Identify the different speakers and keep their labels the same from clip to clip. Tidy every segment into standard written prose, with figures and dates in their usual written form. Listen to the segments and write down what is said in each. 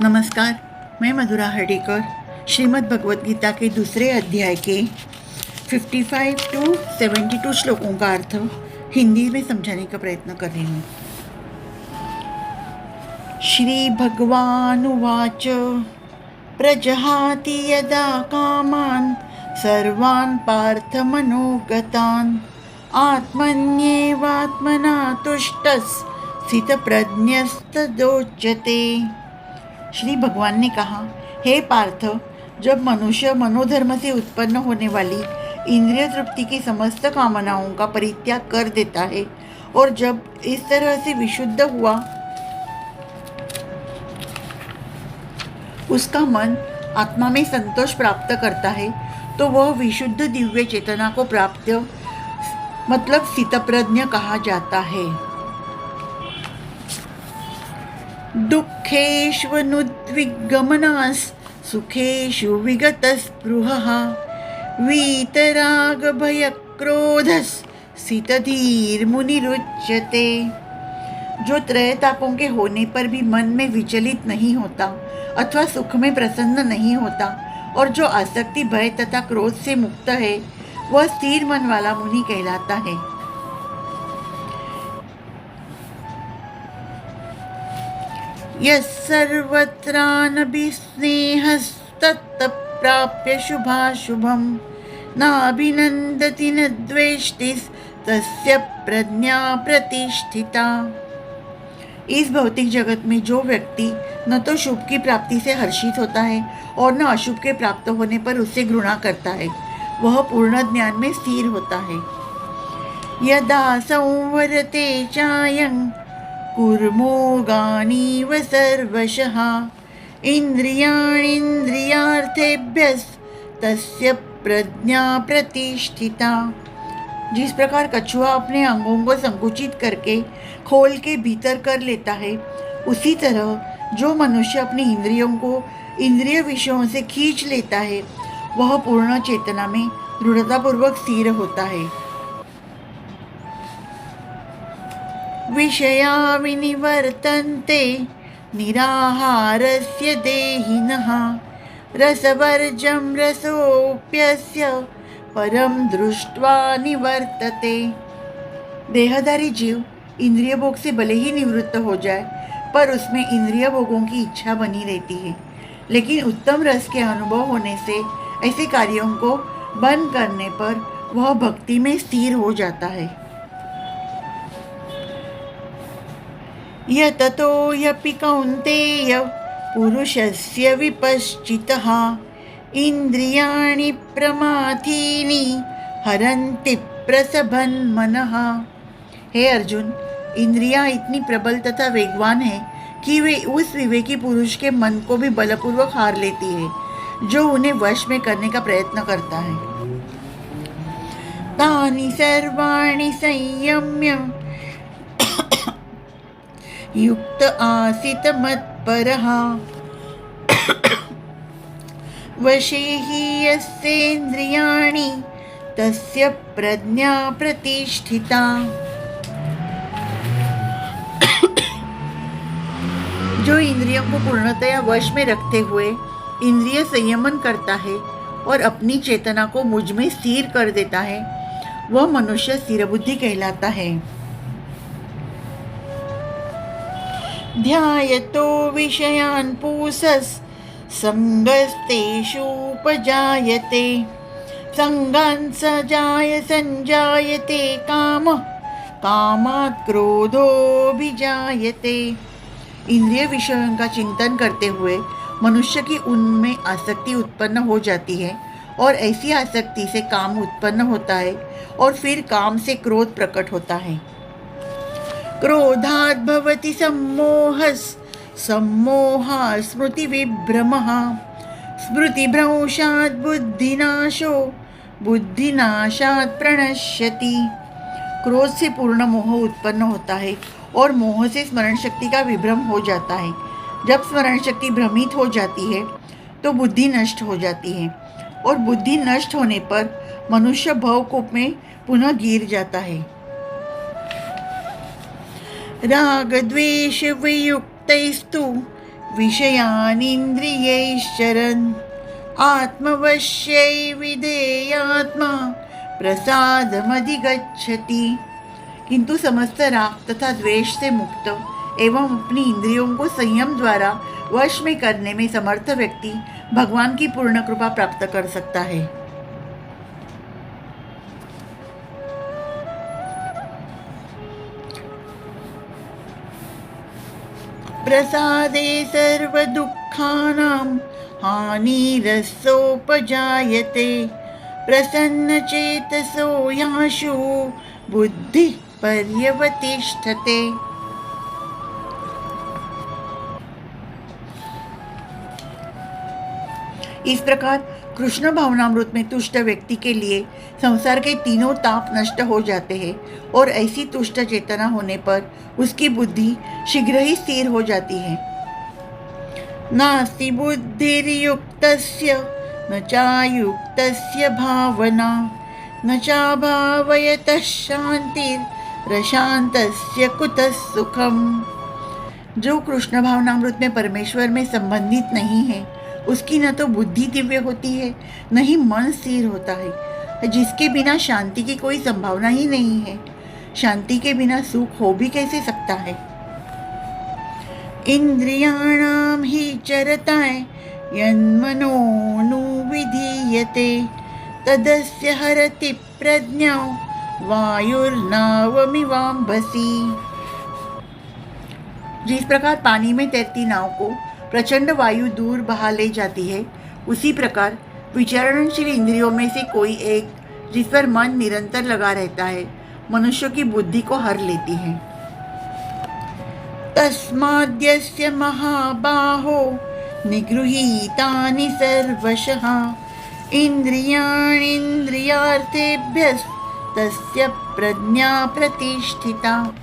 Speaker 1: नमस्कार, मैं मधुरा हर्डीकर श्रीमद् भगवद गीता के दूसरे अध्याय के 55 टू 72 श्लोकों का अर्थ हिंदी में समझाने का प्रयत्न कर रही हूँ। श्री भगवान उवाच प्रजहाति यदा कामान् सर्वान् पार्थ मनोगतान् आत्मन्येवात्मना तुष्टः स्थितप्रज्ञस्तदोच्यते। श्री भगवान ने कहा, हे पार्थ, जब मनुष्य मनोधर्म से उत्पन्न होने वाली इंद्रिय तृप्ति की समस्त कामनाओं का परित्याग कर देता है और जब इस तरह से विशुद्ध हुआ उसका मन आत्मा में संतोष प्राप्त करता है, तो वह विशुद्ध दिव्य चेतना को प्राप्त मतलब स्थितप्रज्ञ कहा जाता है। दुःखेष्वनुद्विग्गमनास् सुखेषु विगतस्पृहः वीतरागभयक्रोधस् स्थितधीर्मुनिरुच्यते। जो त्रय तापों के होने पर भी मन में विचलित नहीं होता अथवा सुख में प्रसन्न नहीं होता और जो आसक्ति भय तथा क्रोध से मुक्त है, वह स्थिर मन वाला मुनि कहलाता है। यस्सर्वत्रानभिस्नेहस्तत्प्राप्य शुभाशुभं नाभिनन्दति न द्वेष्टि तस्य प्रज्ञा प्रतिष्ठिता। इस भौतिक जगत में जो व्यक्ति न तो शुभ की प्राप्ति से हर्षित होता है और न अशुभ के प्राप्त होने पर उससे घृणा करता है, वह पूर्ण ज्ञान में स्थिर होता है। यदा संवरते चायं कुर्मोगानीव सर्वशः इन्द्रियाणीन्द्रियार्थेभ्यस्तस्य प्रज्ञा प्रतिष्ठिता। जिस प्रकार कछुआ अपने अंगों को संकुचित करके खोल के भीतर कर लेता है, उसी तरह जो मनुष्य अपनी इंद्रियों को इंद्रिय विषयों से खींच लेता है, वह पूर्ण चेतना में दृढ़तापूर्वक स्थिर होता है। विषया विनिवर्तन्ते निराहारस्य देहिनः रसवर्जं रसोऽप्यस्य परम दृष्ट्वा निवर्तते। देहधारी जीव इंद्रिय भोग से भले ही निवृत्त हो जाए, पर उसमें इंद्रिय भोगों की इच्छा बनी रहती है। लेकिन उत्तम रस के अनुभव होने से ऐसे कार्यों को बंद करने पर वह भक्ति में स्थिर हो जाता है। यततो यपि कौन्तेय पुरुषस्य विपश्चितः इंद्रियाणि प्रमाथीनि हरन्ति प्रसभन् मनः। हे अर्जुन, इंद्रियां इतनी प्रबल तथा वेगवान है कि वे उस विवेकी पुरुष के मन को भी बलपूर्वक हार लेती है, जो उन्हें वश में करने का प्रयत्न करता है। तानि सर्वाणि संयम्य युक्त आसीत मत्परः वशे हि यस्येन्द्रियाणि तस्य प्रज्ञा प्रतिष्ठिता। जो इंद्रियों को पूर्णतया वश में रखते हुए इंद्रिय संयमन करता है और अपनी चेतना को मुझ में स्थिर कर देता है, वह मनुष्य स्थिरबुद्धि कहलाता है। ध्यायतो विषयान् पुंसस् संगस्तेषुपजायते संगान् सजाय संजायते कामः कामात् क्रोधोऽभिजायते। इंद्रिय विषयों का चिंतन करते हुए मनुष्य की उनमें आसक्ति उत्पन्न हो जाती है और ऐसी आसक्ति से काम उत्पन्न होता है और फिर काम से क्रोध प्रकट होता है। क्रोधात् भवति सम्मोहस् सम्मोहात् स्मृतिविभ्रमः स्मृतिभ्रंशात् बुद्धिनाशो बुद्धिनाशात् प्रणश्यति। क्रोध से पूर्ण मोह उत्पन्न होता है और मोह से स्मरण शक्ति का विभ्रम हो जाता है। जब स्मरण शक्ति भ्रमित हो जाती है तो बुद्धि नष्ट हो जाती है और बुद्धि नष्ट होने पर मनुष्य भवकूप में पुनः गिर जाता है। राग द्वेष वियुक्तैस्तु विषयानिन्द्रियैश्चरन् आत्मवश्यै विधेयात्मा प्रसादमधिगच्छति। किंतु समस्त राग तथा द्वेष से मुक्त एवं अपनी इंद्रियों को संयम द्वारा वश में करने में समर्थ व्यक्ति भगवान की पूर्ण कृपा प्राप्त कर सकता है। प्रसादे सर्वदुःखानां हानिरसोपजायते प्रसन्नचेतसो याशु बुद्धिः पर्यवतिष्ठते। इस प्रकार कृष्ण भावनामृत में तुष्ट व्यक्ति के लिए संसार के तीनों ताप नष्ट हो जाते हैं और ऐसी तुष्ट चेतना होने पर उसकी बुद्धि शीघ्र ही स्थिर हो जाती है। नास्ति बुद्धिर्युक्तस्य न चायुक्तस्य भावना न चाभावयतः शान्तिरशान्तस्य कुतः सुखम्। जो कृष्ण भावनामृत में परमेश्वर में संबंधित नहीं है उसकी न तो बुद्धि दिव्य होती है न ही मन स्थिर होता है, जिसके बिना शांति की कोई संभावना ही नहीं है। शांति के बिना सुख हो भी कैसे सकता है। इंद्रियाणाम ही चरताय यन्मनोनुविधीयते तदस्य हरति प्रज्ञां वायुर्नावमिवाम्भसि। जिस प्रकार पानी में तैरती नाव को प्रचंड वायु दूर बहा ले जाती है, उसी प्रकार विचरणशील इंद्रियों में से कोई एक जिस पर मन निरंतर लगा रहता है मनुष्य की बुद्धि को हर लेती है। तस्माद्यस्य महाबाहो निगृहीतानि सर्वशः इंद्रियार्थेभ्यस्तस्य प्रज्ञा प्रतिष्ठिता।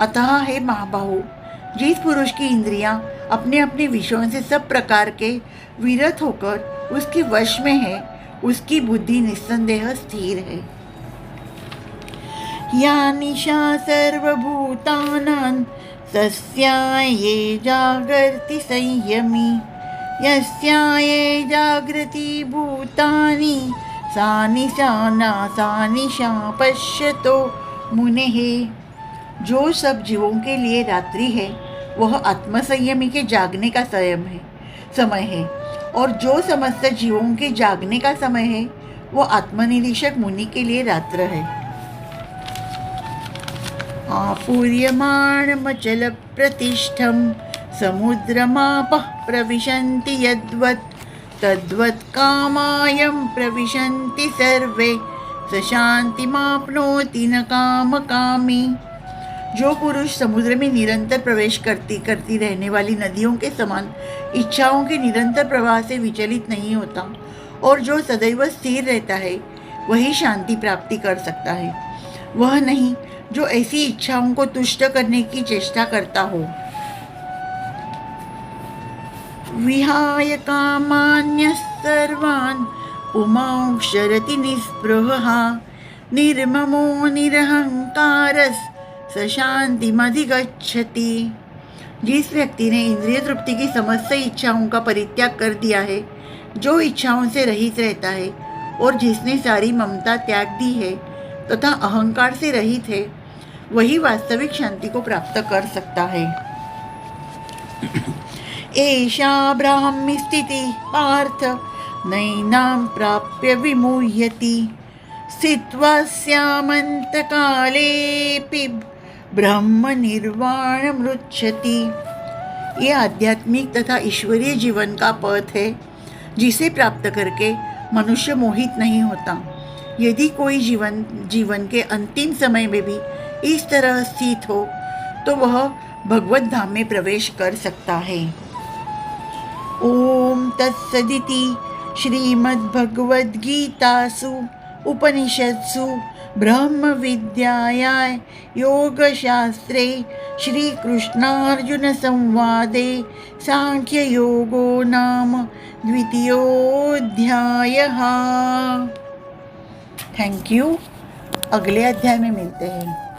Speaker 1: अतः हे महाबाहो, जिस पुरुष की इंद्रियां अपने अपने विषयों से सब प्रकार के विरत होकर उसके वश में है, उसकी बुद्धि निस्संदेह स्थिर है। या निशा सर्वभूतानां तस्याये जागर्ति संयमी यस्याये जागृति भूतानि सा निशा पश्यतो मुनेः। जो सब जीवों के लिए रात्रि है वह आत्मसंयमी के जागने का समय है, और जो समस्त जीवों के जागने का समय है वो आत्मनिरीक्षक मुनि के लिए रात्र है। आपूर्यमाणमचल प्रतिष्ठं समुद्रमापः प्रविशन्ति यद्वत् तद्वत् कामायं प्रविशन्ति सर्वे स शान्तिमाप्नोति न कामकामी। जो पुरुष समुद्र में निरंतर प्रवेश करती रहने वाली नदियों के समान इच्छाओं के निरंतर प्रवाह से विचलित नहीं होता और जो सदैव स्थिर रहता है वही शांति प्राप्ति कर सकता है, वह नहीं जो ऐसी इच्छाओं को तुष्ट करने की चेष्टा करता हो। विहाय कामान्यः सर्वान् पुमांश्चरति निःस्पृहः निर्ममो निरहंकारः स शान्तिमधिगच्छति। जिस व्यक्ति ने इंद्रिय तृप्ति की समस्त इच्छाओं का परित्याग कर दिया है, जो इच्छाओं से रहित रहता है और जिसने सारी ममता त्याग दी है तथा अहंकार से रहित है, वही वास्तविक शांति को प्राप्त कर सकता है। एषा ब्राह्मी स्थिति पार्थ नैनां प्राप्य विमुह्यति स्थित्वा स्यामन्तकालेऽपि ब्रह्म निर्वाणमृच्छति। ये आध्यात्मिक तथा ईश्वरीय जीवन का पथ है जिसे प्राप्त करके मनुष्य मोहित नहीं होता। यदि कोई जीवन के अंतिम समय में भी इस तरह स्थित हो तो वह भगवत धाम में प्रवेश कर सकता है। ओम तत्सदिति श्रीमद्भगवद्गीतासु उपनिषत्सु ब्रह्म विद्यायां योगशास्त्रे श्रीकृष्णार्जुन संवादे सांख्ययोगो नाम द्वितीयोऽध्यायः। Thank you. अगले अध्याय में मिलते हैं।